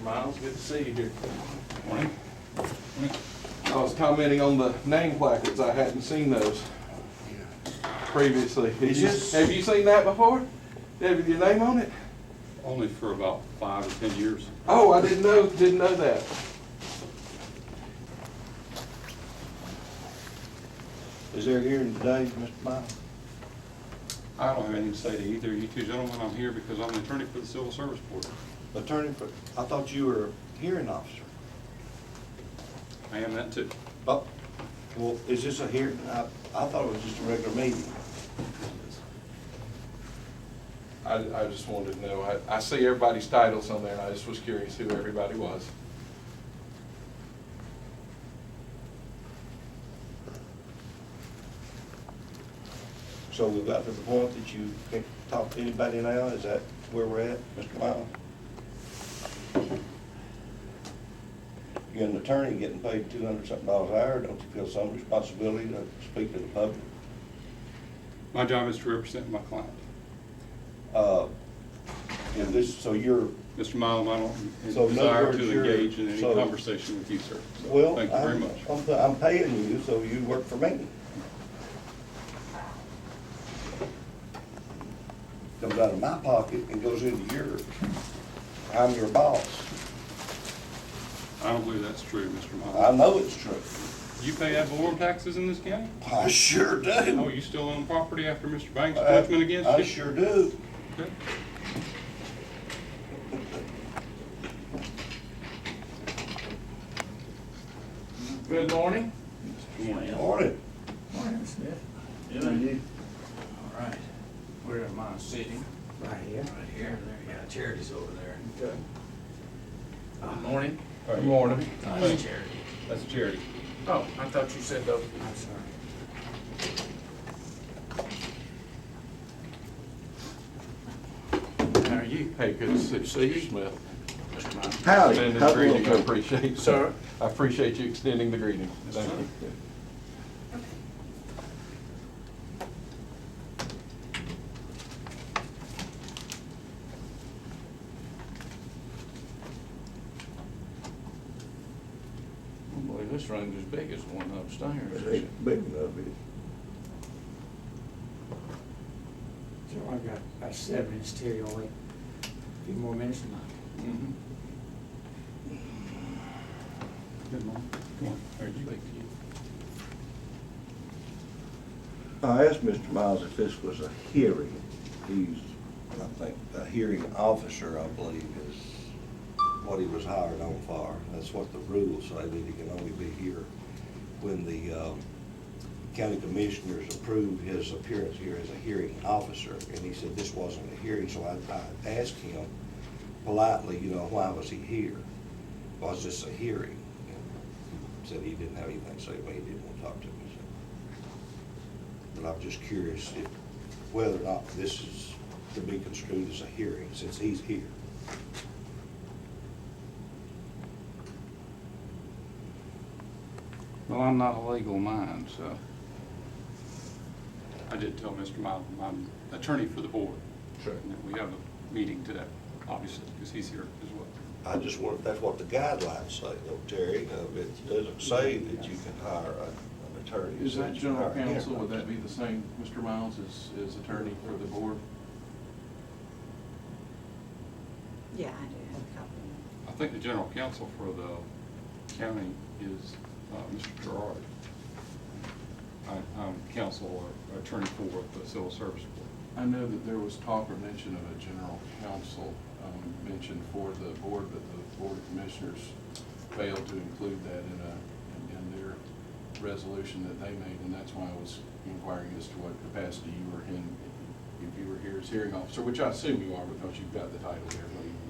Mr. Miles, good to see you here. Morning. I was commenting on the name placards. I hadn't seen those previously. Have you seen that before? Have your name on it? Only for about 5 or 10 years. Oh, I didn't know that. Is there a hearing today, Mr. Miles? I don't have anything to say to either of you two gentlemen. I'm here because I'm the attorney for the Civil Service Board. Attorney for, I thought you were a hearing officer. I am that too. Oh, well, is this a hearing? I thought it was just a regular meeting. I just wanted to know. I see everybody's titles on there, and I just was curious who everybody was. So we've got to the point that you can't talk to anybody now? Is that where we're at, Mr. Miles? You're an attorney getting paid $200-something an hour. Don't you feel some responsibility to speak to the public? My job is to represent my client. So you're, Mr. Milam, I don't So in other desire words, to you're- engage in any so- conversation with you, sir. So, well, thank you very much. I'm paying you, so you work for me. Comes out of my pocket and goes into yours. I'm your boss. I don't believe that's true, Mr. I Milam. know it's true. You pay ad valorem taxes in this county? I sure do. Oh, you still own property after Mr. Banks' judgment against you? I sure do. Okay. Good morning. Good morning. Morning. Morning, Smith. How are you? All right. Where am I sitting? Right here. Right here. There, yeah, Charity's over there. Okay. Good morning. Good morning. That's Charity. That's Charity. Oh, I thought you said those. I'm sorry. How are you? Hey, good to see you, Mr. Smith. Mr. Miles? Howdy. Extending the How's it greeting. I going? appreciate Sir? I appreciate you extending the greeting. Thank you. Oh, boy, this room's as big as the one upstairs. Big enough, is So I've got about 7 minutes till you'll wait. A few more minutes than I. Mm-hmm. Good morning. Come on. How are you? I asked Mr. Miles if this was a hearing. He's, I think, a hearing officer, I believe, is what he was hired on for. That's what the rules say, that he can only be here when the county commissioners approve his appearance here as a hearing officer. And he said this wasn't a hearing, so I asked him politely, why was he here? Was this a hearing? And he said he didn't have anything to say to me, he didn't want to talk to me. So. But I'm just curious whether or not this is to be construed as a hearing, since he's here. Well, I'm not a legal mind, so. I did tell Mr. Milam I'm attorney for the board. Sure. And that we have a meeting today, obviously, because he's here as well. I just wonder if that's what the guidelines say, though, Terry. It doesn't say that you can hire an attorney. It Is that says you general hire a hearing counsel, would that officer. be the same, Mr. Miles, as attorney for the board? Yeah, I do have a couple. I think the general counsel for the county is Mr. Gerard. I'm counsel or attorney for the Civil Service Board. I know that there was talk or mention of a general counsel mentioned for the board, but the Board of Commissioners failed to include that in their resolution that they made, and that's why I was inquiring as to what capacity you were in, if you were here as hearing officer, which I assume you are because you've got the title there,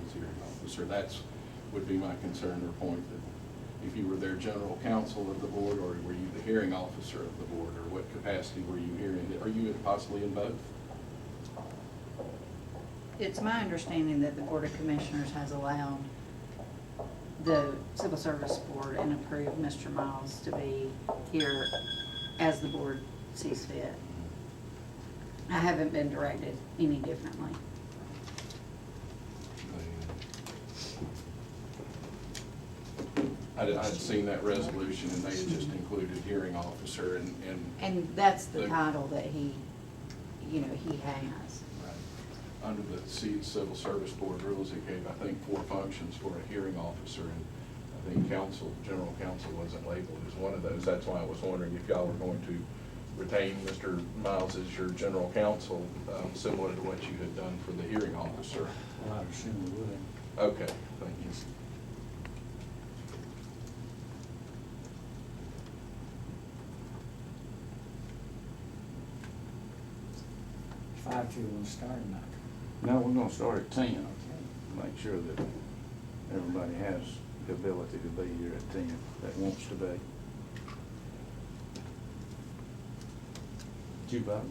as hearing officer. That's would be my concern or point, that if you were their general counsel of the board, or were you the hearing officer of the board, or what capacity were you hearing? Are you possibly in both? It's my understanding that the Board of Commissioners has allowed the Civil Service Board and approved Mr. Miles to be here as the board sees fit. I haven't been directed any differently. I'd seen that resolution, and they had just included hearing officer, And that's the The- title that he, he has. under the Civil Service Board rules, it gave, I think, 4 functions for a hearing officer, and I think general counsel wasn't labeled as one of those. That's why I was wondering if y'all were going to retain Mr. Miles as your general counsel, similar to what you had done for the hearing officer. Well, I assume we would. Okay, thank you. Five, two, one, start or not? No, we're gonna start at 10. Make sure that everybody has the ability to be here at 10 that wants to be. Did you vote?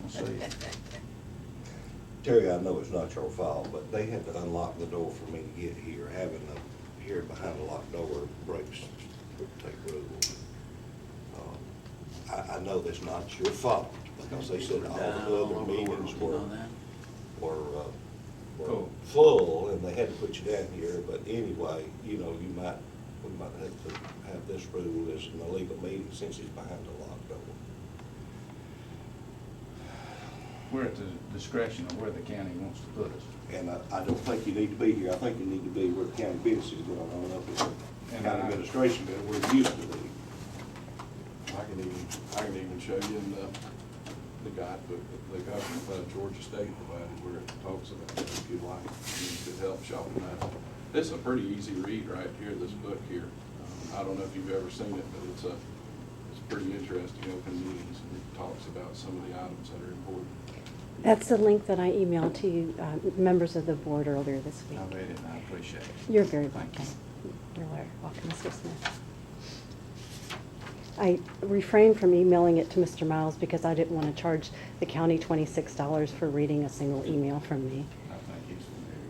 Let's see. Terry, I know it's not your fault, but they had to unlock the door for me to get here. Having a here behind a locked door breaks, take rules. I know that's not your fault, because they said all the other meetings were Cool. full, and they had to put you down here. But anyway, we might have to have this rule as an illegal meeting since he's behind a locked door. We're at the discretion of where the county wants to put us. And I don't think you need to be here. I think you need to be where the county business is going on up in And county I- administration, but where it used to be. I can even show you in the guidebook that the government, Georgia State provided, where it talks about that if you'd like. It could help y'all know. This is a pretty easy read right here, this book here. I don't know if you've ever seen it, but it's pretty interesting, open meetings, and it talks about some of the items that are important. That's the link that I emailed to you, members of the board earlier this week. I read it and I appreciate it. You're very Thank welcome. you. You're welcome, Mr. Smith. I refrained from emailing it to Mr. Miles because I didn't want to charge the county $26 for reading a single email from me. I think he's familiar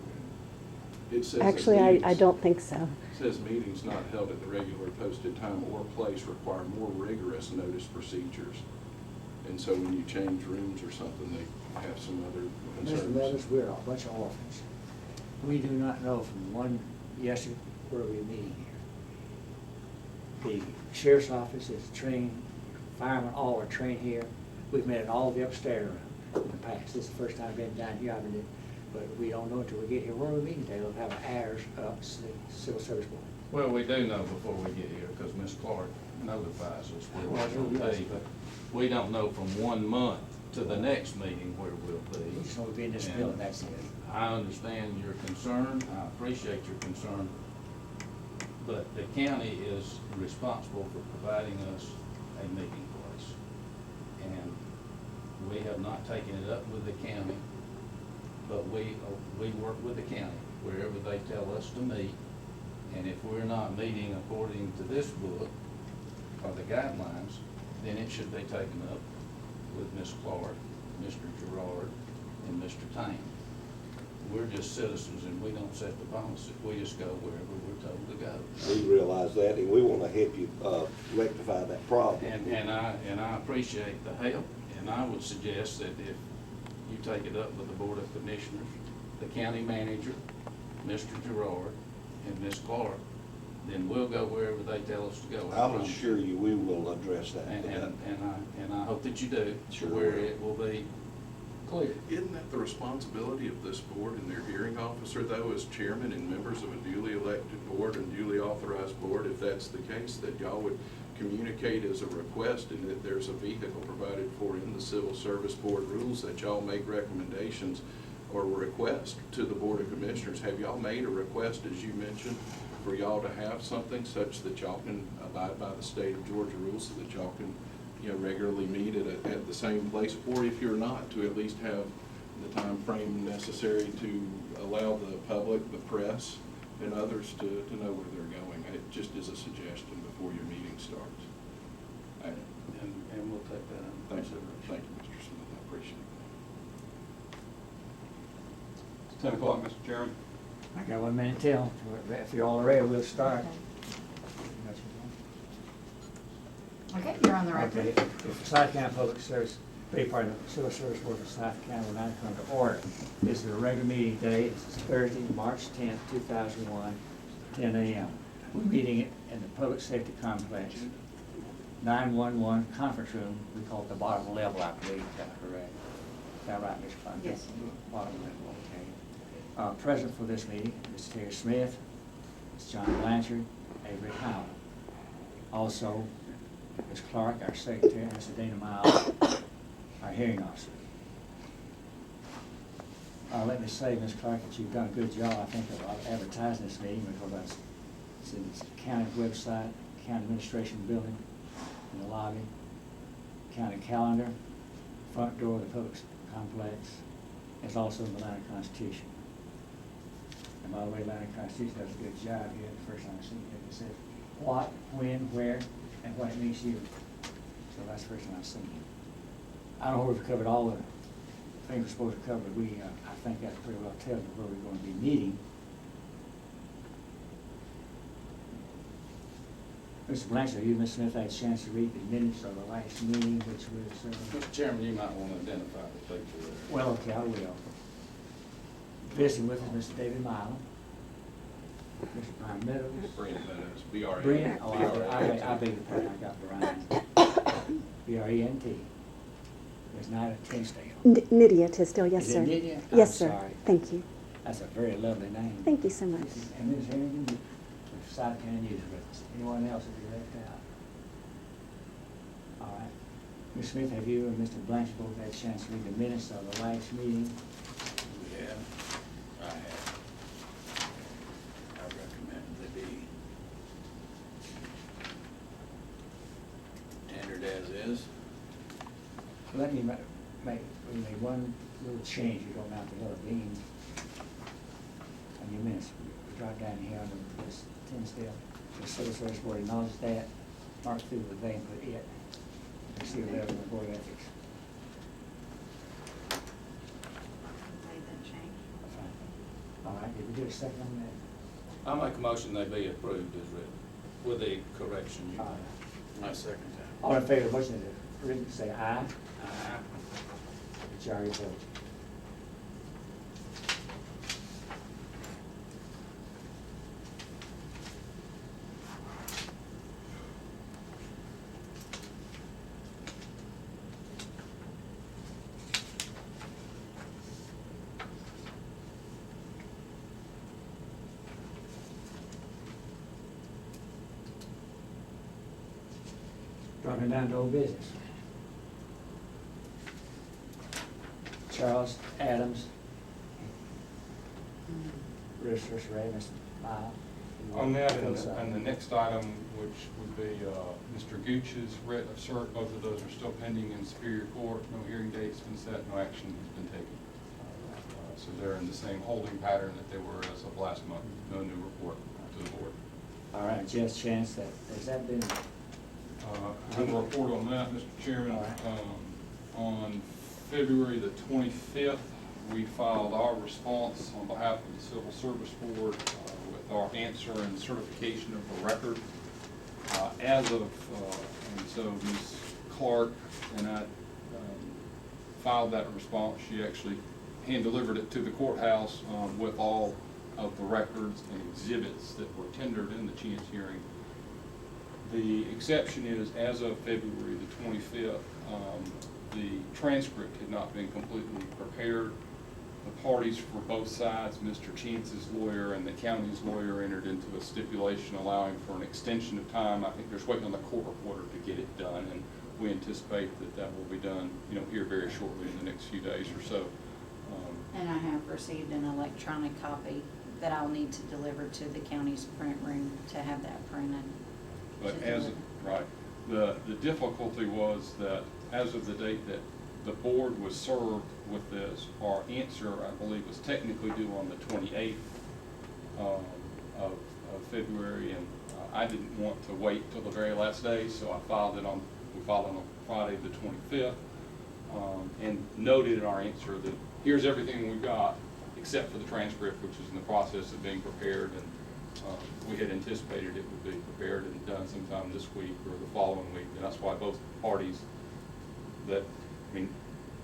with it. It says that Actually, I meetings- don't think so. It says meetings not held at the regular posted time or place require more rigorous notice procedures. And so when you change rooms or something, they have some other Mr. Levis, concerns. we're a bunch of orphans. We do not know from one yesterday where we're meeting here. The sheriff's office is trained, firemen all are trained here. We've met in all the upstairs in the past. This is the first time I've been down here, but we don't know until we get here where we're meeting today. We'll have an hours up to the Civil Service Board. Well, we do know before we get here, because Ms. Clark notifies us where Well, we're going yes, to be, but- but we don't know from 1 month to the next meeting where we'll We be. just know we'll be in this And building, that's it. I understand your concern, I appreciate your concern, but the county is responsible for providing us a meeting place. And we have not taken it up with the county, but we work with the county wherever they tell us to meet. And if we're not meeting according to this book or the guidelines, then it should be taken up with Ms. Clark, Mr. Gerard, and Mr. Tang. We're just citizens and we don't set the policy. We just go wherever we're told to go. We realize that, and we want to help you rectify that problem. And I appreciate the help, and I would suggest that if you take it up with the Board of Commissioners, the county manager, Mr. Gerard, and Ms. Clark, then we'll go wherever they tell us to go. I'll assure you, we will address that. And I hope that you do, Sure to where will. it will be clear. Isn't that the responsibility of this board and their hearing officer, though, as chairman and members of a duly elected board and duly authorized board, if that's the case, that y'all would communicate as a request and that there's a vehicle provided for in the Civil Service Board rules that y'all make recommendations or request to the Board of Commissioners? Have y'all made a request, as you mentioned, for y'all to have something such that y'all can abide by the state of Georgia rules so that y'all can, regularly meet at the same place? Or if you're not, to at least have the time frame necessary to allow the public, the press, and others to know where they're going. It just is a suggestion before your meeting starts. And we'll take that into Thank you, consideration. Mr. Smith, I appreciate it. 10 o'clock, Mr. Chairman. I got 1 minute till. If you're all ready, we'll start. Okay, you're on the record. Okay, if South County Public Service Be part of the Civil Service Board for South County will now come to order. This is a regular meeting day. This is Thursday, March 10th, 2001, 10 a.m. We're meeting in the Public Safety Complex, 911 conference room. We call it the bottom level, I believe. Is that correct? Is that right, Ms. Clark? Yes. Bottom level, okay. Present for this meeting, Ms. Terry Smith, Ms. John Blanchard, Avery Howell. Also, Ms. Clark, our secretary, Ms. Dana Miles, our hearing officer. Let me say, Ms. Clark, that you've done a good job, I think, of advertising this meeting, because it's in the county website, county administration building, in the lobby, county calendar, front door of the public complex. It's also in the Atlanta Constitution. And by the way, Atlanta Constitution does a good job here. The first time I seen it, it says what, when, where, and what it means to you. So that's the first time I've seen it. I don't know if we've covered all the things we're supposed to cover, but I think that pretty well tells you where we're going to be meeting. Mr. Blanchard, you, Ms. Smith, had a chance to read the minutes of the last meeting, which was, Mr. Chairman, you might want to identify the people there. well, okay, I will. Visiting with us, Mr. David Milam, Mr. Brian Meadows. Brian Meadows, B-R-A. Brian, oh, I beg your pardon, I got Brian. B-R-E-N-T. Ms. Nida Tinsdale. Nydia Tisdale, yes, Is it sir. Nydia? Yes, I'm sir. sorry. Thank you. That's a very lovely name. Thank you so much. And Ms. Harrington, with South County News with us. Anyone else that we left out? All right. Ms. Smith, have you and Mr. Blanchard both had a chance to read the minutes of the last meeting? Yeah, I have. I recommend they be tendered as is. Let me make one little change. You don't have to have a bean on your minutes. Drop down here under this Tinsdale. The Civil Service Board acknowledges that. Mark through the thing, put it. You see the level of the Board of Ethics. Made that change. All right, did we do a second on that? I make a motion they be approved as written, with the correction you All made. right. I second that. All in favor of the motion as written, say aye. Aye. Majority vote. Dropping down to old business. Charles Adams. Roosters, Ray, Mr. Miles. On that, and the next item, which would be Mr. Gooch's writ of cert, both of those are still pending in Superior Court. No hearing date's been set, no action has been taken. So they're in the same holding pattern that they were as of last month. No new report to the board. All right, Jeff's chance that, has that been, I have a report on that, Mr. Chairman. All right. On February the 25th, we filed our response on behalf of the Civil Service Board with our answer and certification of the record. And so Ms. Clark and I filed that response. She actually hand-delivered it to the courthouse with all of the records and exhibits that were tendered in the chance hearing. The exception is, as of February the 25th, the transcript had not been completely prepared. The parties for both sides, Mr. Chance's lawyer and the county's lawyer, entered into a stipulation allowing for an extension of time. I think they're just waiting on the court reporter to get it done, and we anticipate that that will be done, here very shortly in the next few days or so. And I have received an electronic copy that I'll need to deliver to the county's print room to have that printed. But to as, deliver. right, the difficulty was that as of the date that the board was served with this, our answer, I believe, was technically due on the 28th of February, and I didn't want to wait till the very last day, so we filed on Friday the 25th, and noted in our answer that here's everything we've got, except for the transcript, which is in the process of being prepared, and we had anticipated it would be prepared and done sometime this week or the following week, and that's why both parties that mean,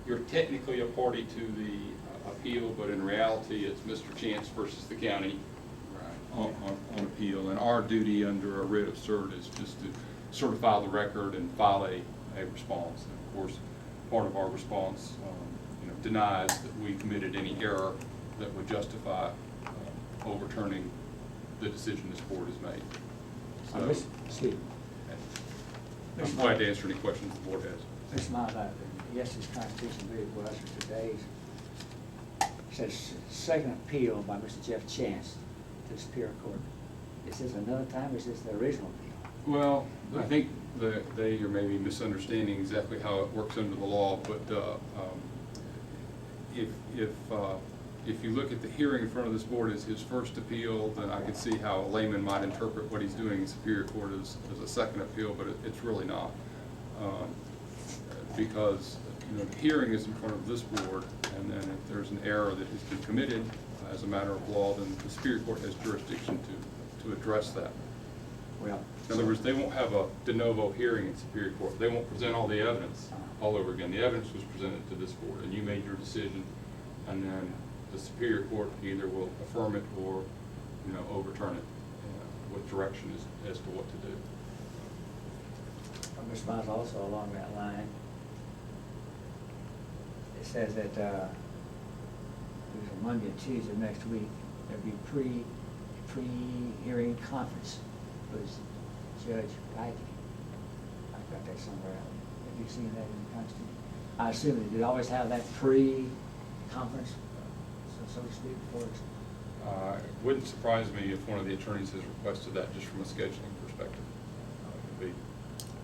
you're technically a party to the appeal, but in reality, it's Mr. Chance versus the county on appeal. And our duty under a writ of cert is just to certify the record and file a response. And of course, part of our response, denies that we committed any error that would justify overturning the decision this board has made. Steve. I'm glad to answer any questions the board has. Mr. Miles, yesterday's Constitution very well, as for today's. It says second appeal by Mr. Jeff Chance to the Superior Court. Is this another time, or is this the original appeal? Well, I think they are maybe misunderstanding exactly how it works under the law, but if you look at the hearing in front of this board as his first appeal, then I could see how a layman might interpret what he's doing in Superior Court as a second appeal, but it's really not. Because the hearing is in front of this board, and then if there's an error that has been committed as a matter of law, then the Superior Court has jurisdiction to address that. Well, In other words, they won't have a de novo hearing in Superior Court. They won't present all the evidence all over again. The evidence was presented to this board, and you made your decision, and then the Superior Court either will affirm it or, overturn it, with direction as to what to do. Mr. Miles, also along that line, it says that there's a Monday and Tuesday next week, there'll be pre-hearing conference with Judge Pike. I've got that somewhere out. Have you seen that in the Constitution? I assume that they always have that pre-conference, so to speak, before it's. It wouldn't surprise me if one of the attorneys has requested that just from a scheduling perspective.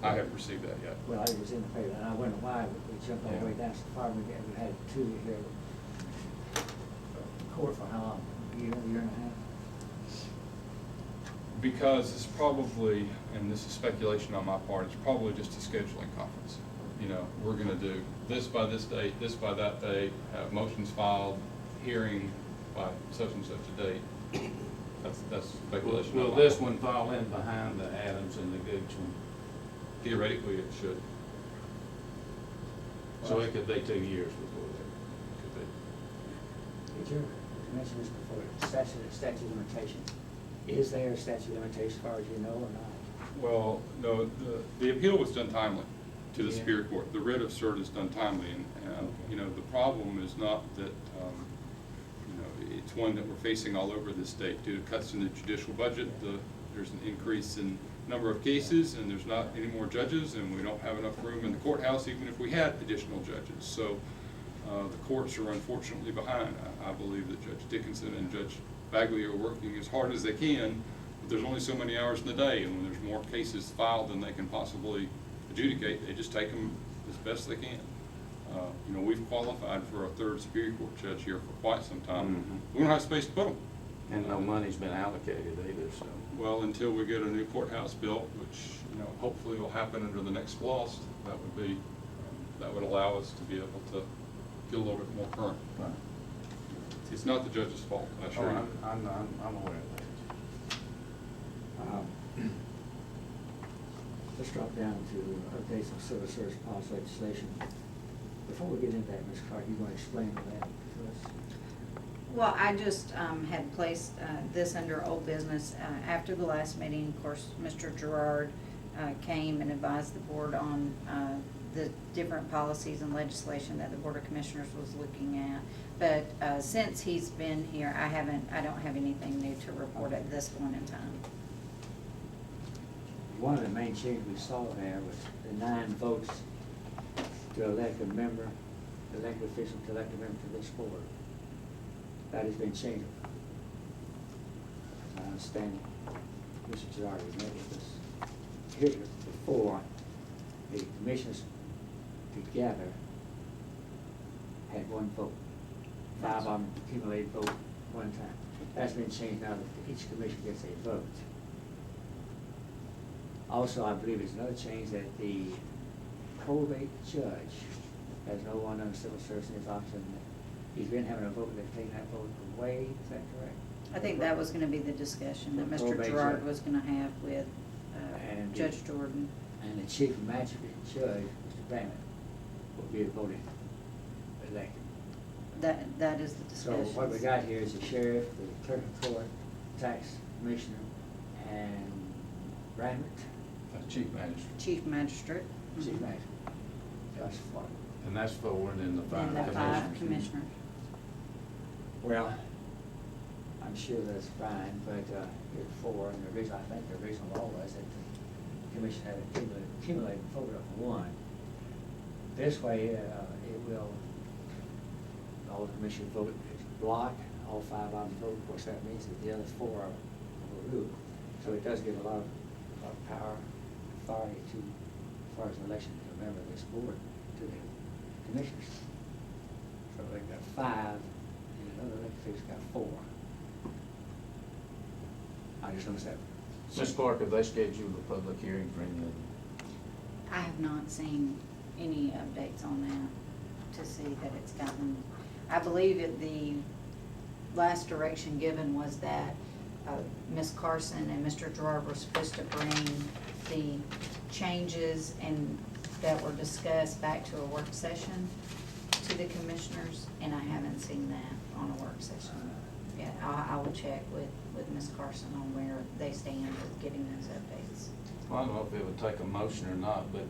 I haven't received that yet. Well, it was in the paper, and I wonder why we jumped all the way down so far. We had two here in court for how long? A year and a half? Because it's probably, and this is speculation on my part, it's probably just a scheduling conference. We're gonna do this by this date, this by that date, have motions filed, hearing by such and such a date. That's speculation. Will this one fall in behind the Adams and the Gooch one? Theoretically, it should. So it could be 2 years before that. Could be. Did you mention this before, statute of limitations? Is there a statute of limitations as far as you know or not? Well, no, the appeal was done timely to the Yeah. Superior Court. The writ of cert is done timely, and the problem is not that, it's one that we're facing all over the state. Due to cuts in the judicial budget, there's an increase in number of cases, and there's not any more judges, and we don't have enough room in the courthouse even if we had additional judges. So the courts are unfortunately behind. I believe that Judge Dickinson and Judge Bagley are working as hard as they can, but there's only so many hours in the day, and when there's more cases filed than they can possibly adjudicate, they just take them as best they can. We've qualified for a third Superior Court judge here for quite some time. Mhm. We don't have space to put them. And no money's been allocated either, so. Well, until we get a new courthouse built, which, hopefully will happen under the next SPLOST, that would allow us to be able to get a little bit more current. Right. It's not the judge's fault, I assure you. I'm aware of that. Let's drop down to updates on civil service policy legislation. Before we get into that, Ms. Clark, you want to explain that to us? Well, I just had placed this under old business. After the last meeting, of course, Mr. Gerard came and advised the board on the different policies and legislation that the Board of Commissioners was looking at. But since he's been here, I don't have anything new to report at this point in time. One of the main changes we saw there was the 9 votes to elect a member, elected official to elect a member to this board. That has been changed. I understand Mr. Gerard has met with us here before. The commissioners together had 1 vote. 5 of them accumulated vote one time. That's been changed now that each commission gets a vote. Also, I believe there's another change that the probate judge has no one on civil service in his office, and he's been having a vote, they've taken that vote away, is that correct? I think that was gonna be the discussion that Mr. Probate Gerard judge. was gonna have with And Judge Jordan. And the chief magistrate judge, Mr. Bennett, will be voted, elected. That is the So discussion. what we got here is the sheriff, the clerk of court, tax commissioner, and Raymond, Chief magistrate. Chief magistrate. chief Mhm. magistrate. That's what. And that's four, and then the five And the commissioners. 5 commissioners. Well, I'm sure that's fine, but here's four, and the reason, I think the original law was that the commission had accumulated vote of one. This way, it will, all the commission vote is blocked, all 5 of them vote, of course, that means that the other 4 are overruled. So it does give a lot of power, authority to, as far as the election of a member of this board, to the commissioners. So they've got 5, and the other elected officials got 4. I just noticed that. Ms. Clark, have they scheduled a public hearing for any of them? I have not seen any updates on that to see that it's gotten, I believe that the last direction given was that Ms. Carson and Mr. Gerard were supposed to bring the changes and that were discussed back to a work session to the commissioners, and I haven't seen that on a work session. Yeah, I will check with Ms. Carson on where they stand with getting those updates. Well, I don't know if it would take a motion or not, but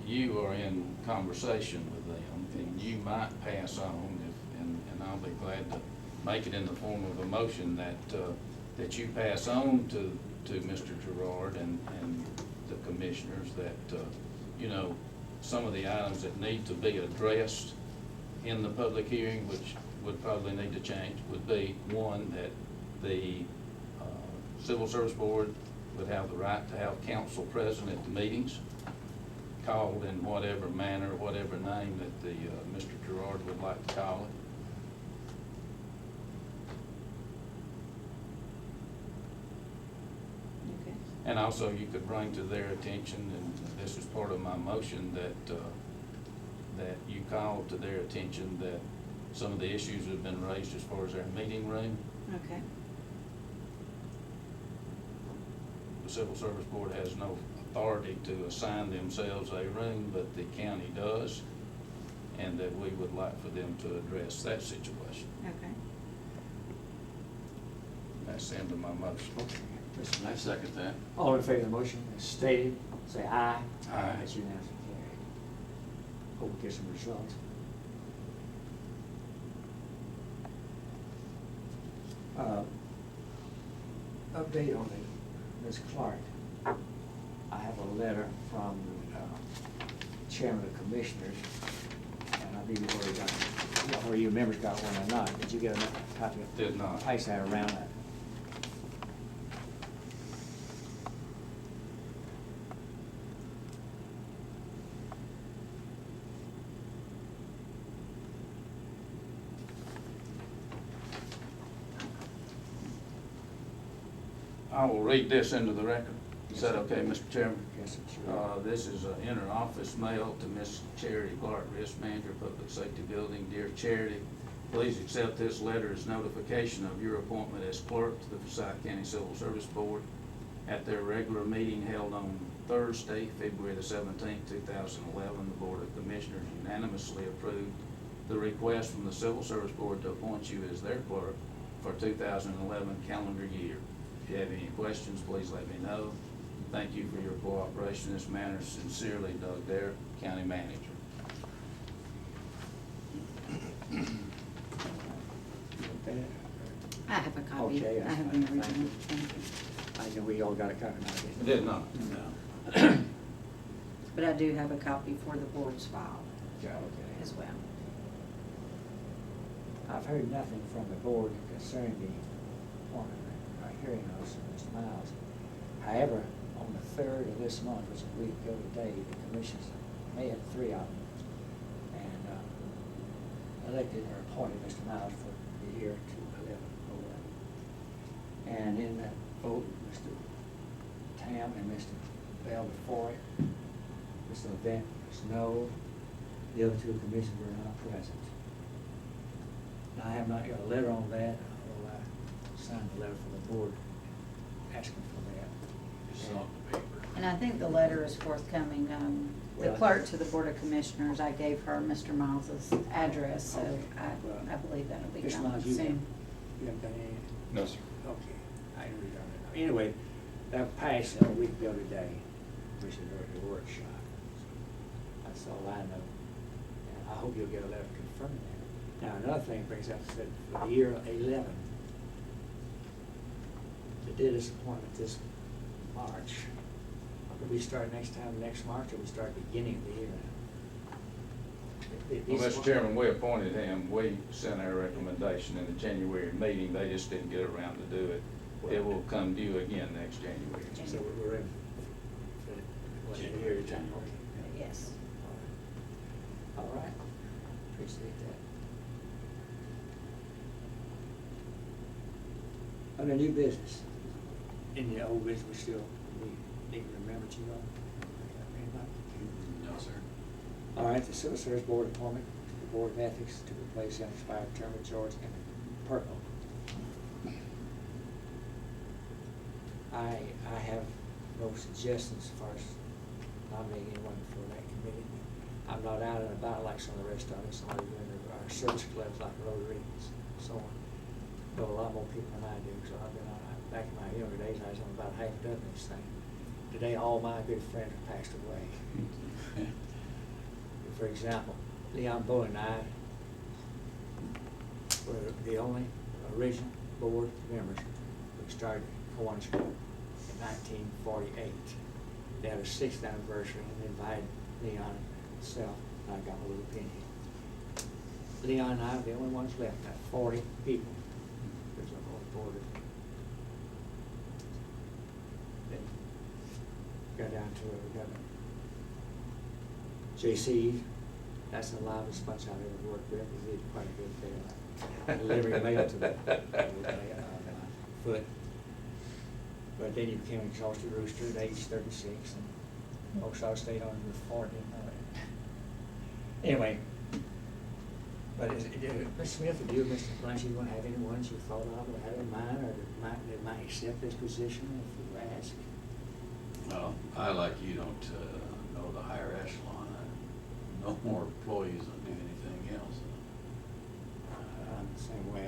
you are in conversation with them, and you might pass on, and I'll be glad to make it in the form of a motion that you pass on to Mr. Gerard and the commissioners that, you know, some of the items that need to be addressed in the public hearing, which would probably need to change, would be, one, that the Civil Service Board would have the right to have council present at the meetings, called in whatever manner, whatever name that the Mr. Gerard would like to call it. Okay. And also, you could bring to their attention, and this is part of my motion, that you call to their attention that some of the issues have been raised as far as their meeting room. Okay. The Civil Service Board has no authority to assign themselves a room, but the county does, and that we would like for them to address that situation. Okay. That's the end of my motion. Mr. I Knight. second that. All in favor of the motion as stated, say aye. Aye. That's unanimously carried. Hope we get some results. Update on the, Ms. Clark. I have a letter from Chairman of Commissioners, and I believe you've already got it, whether you members got one or not. Did you get a copy of it? Did not. Pass that around. I will read this into the record. Is that okay, Mr. Chairman? Yes, it's your. This is an inter-office mail to Miss Charity Clark, Risk Manager, Public Safety Building. Dear Charity, please accept this letter as notification of your appointment as clerk to the Forsyth County Civil Service Board at their regular meeting held on Thursday, February the 17th, 2011. The Board of Commissioners unanimously approved the request from the Civil Service Board to appoint you as their clerk for 2011 calendar year. If you have any questions, please let me know. Thank you for your cooperation in this matter. Sincerely, Doug Dare, County Manager. I have a copy. Okay, I that's have fine. the original. Thank you. Thank you. I know we all got a copy now. I did not. No. But I do have a copy for the board's file Okay. as well. I've heard nothing from the board concerning the appointment or hearing of Mr. Miles. However, on the 3rd of this month, which is a week ago today, the commissions met, 3 of them, and elected or appointed Mr. Miles for the year 2011. And in that vote, Mr. Tam and Mr. Bell were for it. Mr. Levent was no. The other 2 commissioners were not present. I have not got a letter on that. I will sign the letter for the board asking for that. It's on the paper. And I think the letter is forthcoming. the clerk to the Board of Commissioners, I gave her Mr. Miles's address, so I believe that'll be Mr. done Miles, you soon. haven't done any? No, sir. Okay, I know you don't know. Anyway, that passed a week ago today, which is a workshop. That's all I know. And I hope you'll get a letter confirming that. Now, another thing brings up, said, for the year 11, they did this appointment this March. Do we start next time, next March, or we start beginning of the year? Well, Mr. Chairman, we appointed him, we sent our recommendation in the January meeting, they just didn't get around to do it. It will come due again next January. So we're in for what, a year time? Yes. All right, appreciate that. Under new business, in the old business, we still, we need to remember to, anybody? No, sir. All right, the Civil Service Board appointment to the Board of Ethics to replace the unexpired term of George M. Perko. I have no suggestions as far as nominating anyone for that committee. I'm not out and about like some of the rest of us, some of our service clubs like Rotary and so on. Know a lot more people than I do, so I've been on, back in my younger days, I was on about half a dozen of these things. Today, all my good friends have passed away. For example, Leon Bowe and I were the only original board members who started Corn School in 1948. They had a 6th anniversary and invited Leon and myself, and I got a little penny. Leon and I are the only ones left, out of 40 people. There's a whole board of then got down to it, we got JC, that's the loudest bunch I've ever worked with. He did quite a good there. Delivery mail to the foot. But then he became an exhausted rooster at age 36, and most of us stayed on for 40. Anyway, but Mr. Smith, do you, Mr. Blanchard, you want to have any ones you thought of or have in mind, or that might accept this position if you ask? Well, I, like you, don't know the higher echelon. I know more employees than do anything else. I'm the same way.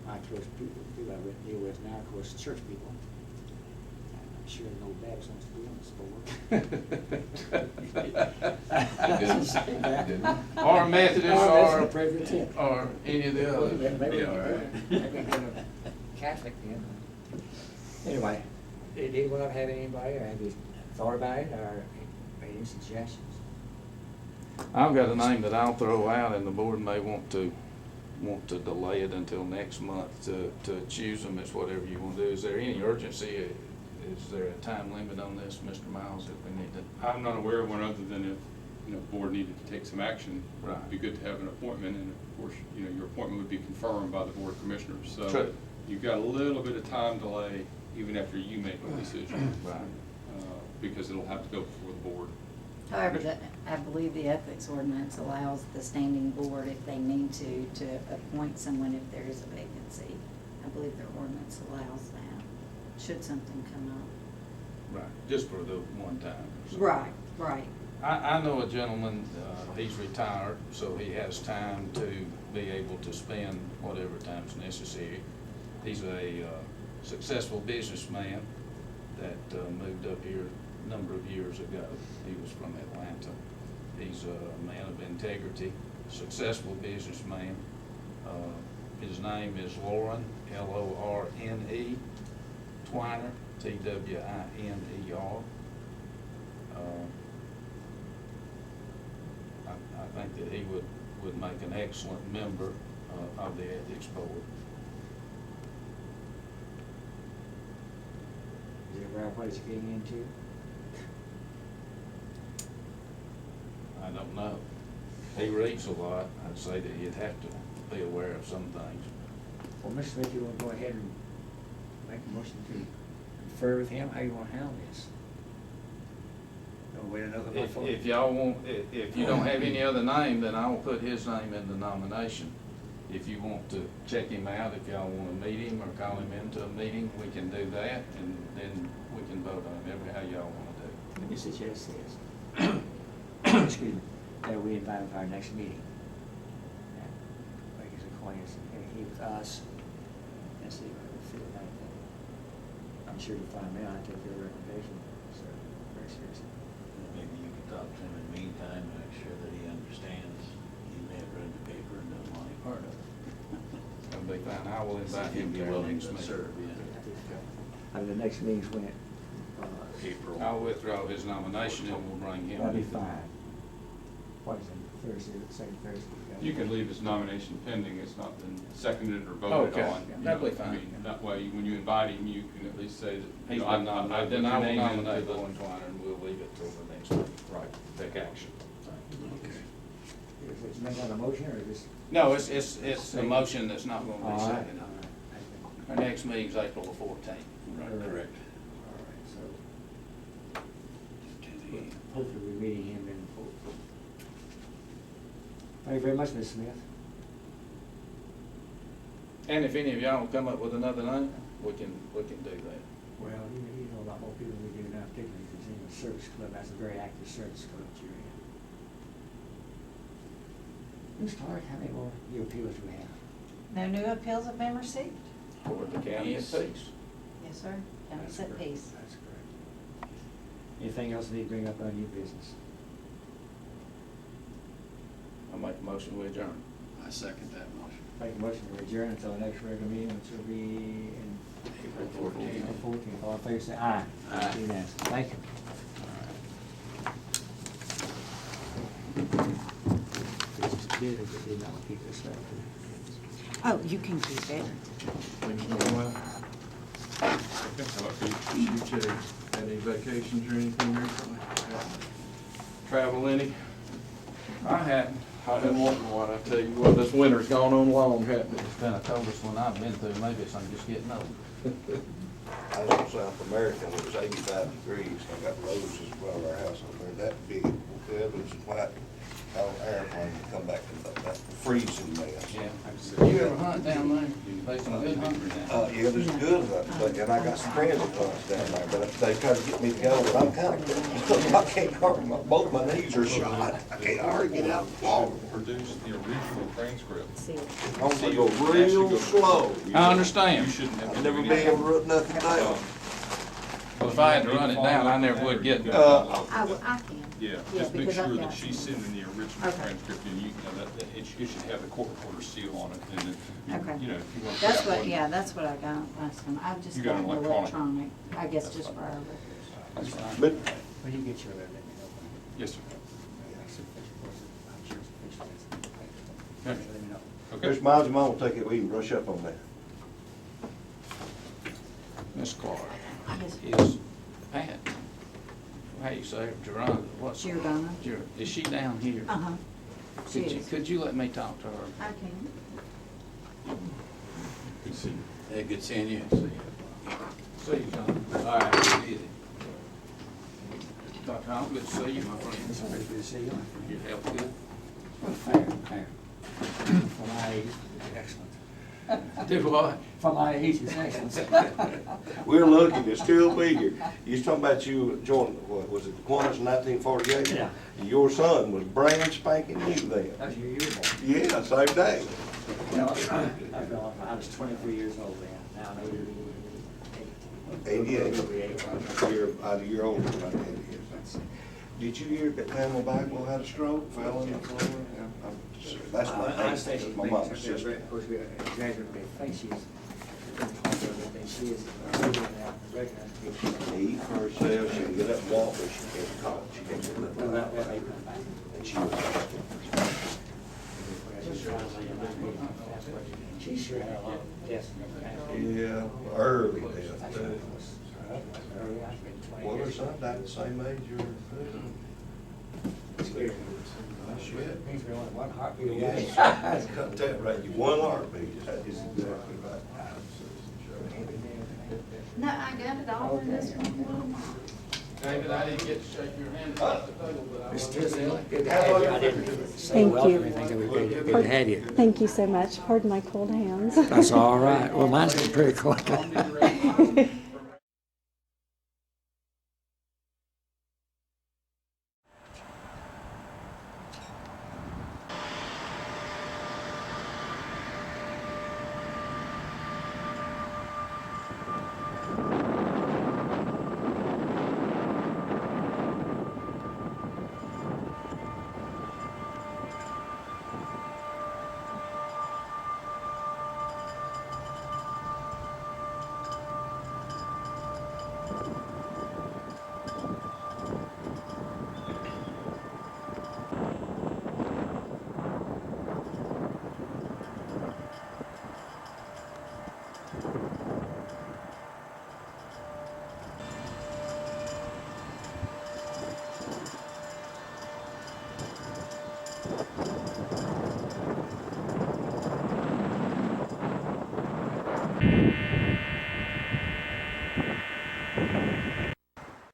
My close people I deal with now, of course, church people. I'm sure no Baptist wants to be on this board. I didn't. Or Methodist, Or Presbyterian. or any of the others. Maybe Yeah, all right. maybe get a Catholic then. Anyway, did anyone have anybody, or have you thought about it, or made any suggestions? I've got a name that I'll throw out, and the board may want to delay it until next month to choose them. It's whatever you want to do. Is there any urgency? Is there a time limit on this, Mr. Miles, if we need to? I'm not aware of one other than if, the board needed to take some action. Right. It'd be good to have an appointment, and of course, your appointment would be confirmed by the Board of Commissioners. So True. you've got a little bit of time delay even after you make a decision. Right. Because it'll have to go before the board. However, I believe the ethics ordinance allows the standing board, if they need to appoint someone if there is a vacancy. I believe their ordinance allows that, should something come up. Right, just for the one time. or something. Right. I know a gentleman, he's retired, so he has time to be able to spend whatever time's necessary. He's a successful businessman that moved up here a number of years ago. He was from Atlanta. He's a man of integrity, successful businessman. His name is Loren, Lorne, Twiner, Twiner. I think that he would make an excellent member of the ethics board. Is it aware of what he's getting into? I don't know. He reads a lot. I'd say that he'd have to be aware of some things. Well, Mr. Smith, you want to go ahead and make a motion to confer with him? How you want to handle this? Don't wait another month for it? If y'all want, if you don't have any other name, then I'll put his name in the nomination. If you want to check him out, if y'all want to meet him or call him into a meeting, we can do that, and then we can vote on him, how y'all want to do. Let me suggest this. Excuse me, that we invite him to our next meeting. And make his acquaintance, and he with us, and see what we feel about it. I'm sure you'll find me, I take your recommendation, so, very seriously. Maybe you could talk to him in the meantime, make sure that he understands. He may have read the paper and doesn't want any part of it. That'll be fine. I will invite He'd him be to our willing next to meeting. serve, yeah. The next meeting's when? April. I'll withdraw his nomination and we'll bring him. That'd be in. fine. What is it, Thursday, the second Thursday? You can leave his nomination pending, it's not been seconded or voted Okay, on. You that'll be know, I fine. mean, that way, when you invite him, you can at least say that. you He's know, been I nominated, put then I your will name into nominate the- Owen Twiner and we'll leave it till the next meeting. Right, take action. Is it made on a motion or just? No, it's a motion that's not gonna All be right. seconded. Our next meeting's April the 14th. Correct. All right, so hopefully we're meeting him in. Thank you very much, Ms. Smith. And if any of y'all come up with another name, we can do that. Well, you know a lot more people than we do now, particularly if it's in the service club. That's a very active service club that you're in. Ms. Clark, how many more new appeals do we have? No new appeals have been received? Toward the county of Yes. peace. Yes, sir. County's That's at correct. peace. That's correct. Anything else you need to bring up on new business? I'll make a motion we adjourn. I second that motion. Make a motion to adjourn until the next regular meeting, which will be in April 14th. April 14th. All in favor, say aye. Aye. Unanimous. Thank you. Did or did not keep this up? Oh, you can keep it. Well, How about you? you two, had any vacations or anything recently? Travel any? I hadn't. I've been wanting one, I tell you what, this winter's gone on long, hasn't it? It's been the coldest one I've been through. Maybe it's, I'm just getting old. I was in South America, and it was 85 degrees, I got roses around our house over there, that big, it was white, airplane to come back in that freezing mess. Yeah. You ever hunt down there? There's some good hunters down there. Yeah, there's good, and I got some friends that hunts down there, but they try to get me to go, but I'm kind of, I can't hardly, both my knees are shot. I can't hardly get out the water. Produce the original transcript. I'm gonna go real slow. I understand. You shouldn't have. I've never been able to run nothing down. Well, if I had to run it down, I never would get there. I can. Yeah, Yeah, just make because I've sure got- that she's sending the original Okay. transcript, and you know, that it should have the court reporter seal on it, and then, Okay. you know, if you want. That's what, yeah, that's what I got last time. I've just You got got an the electronic. electronic, I guess just for our records. That's fine. But When you get your letter, let me know. Yes, sir. Yeah, it's official, I'm sure it's official. Okay. Let me know. Okay. Mr. Miles, I'm gonna take it, we can brush up on that. Miss Clark Yes, is Pat. How you say her? Geronda? What's? Giordano. Is she down here? Uh-huh. She Could you, is. could you let me talk to her? I can. Good seeing you. Hey, good seeing you. See you, John. All right, good evening. Dr. Hall, good to see you, my It's friend. always good to see you. Your health good? Fair, fair. For my age, it's excellent. Do what? For my age, it's excellent. We're lucky to still be here. You was talking about you joining, what, was it the Kiwanis in 1948? Yeah. Your son was brand spanking new then. That's your year born. Yeah, same day. Well, I was 23 years old then. Now I'm 88. I'll be 88. About a year older than my dad is. Did you hear that Pamela Bagwell had a stroke, fell on the floor? That's my I aunt, say she's that's my big, mom's of sister. course, we exaggerate big face, she's, she is, recognized. Eat for herself, she can get up and walk, but she can't talk, she can't get up and walk. And she was. She sure had a lot of deaths in the Yeah, early death, past. too. Well, her son died the same age you're. Scary. Shit. Means we only one heartbeat away. Yes, cut that right, you one heartbeat, that is exactly right. No, I got it all in this one. David, I didn't get to shake your hand at the table, but I It's wanted just to. good to have you. I didn't say Thank welcome you. or anything, so we're good to have you. Thank you so much. Pardon my cold hands. That's all right. Well, mine's been pretty quick. Aye.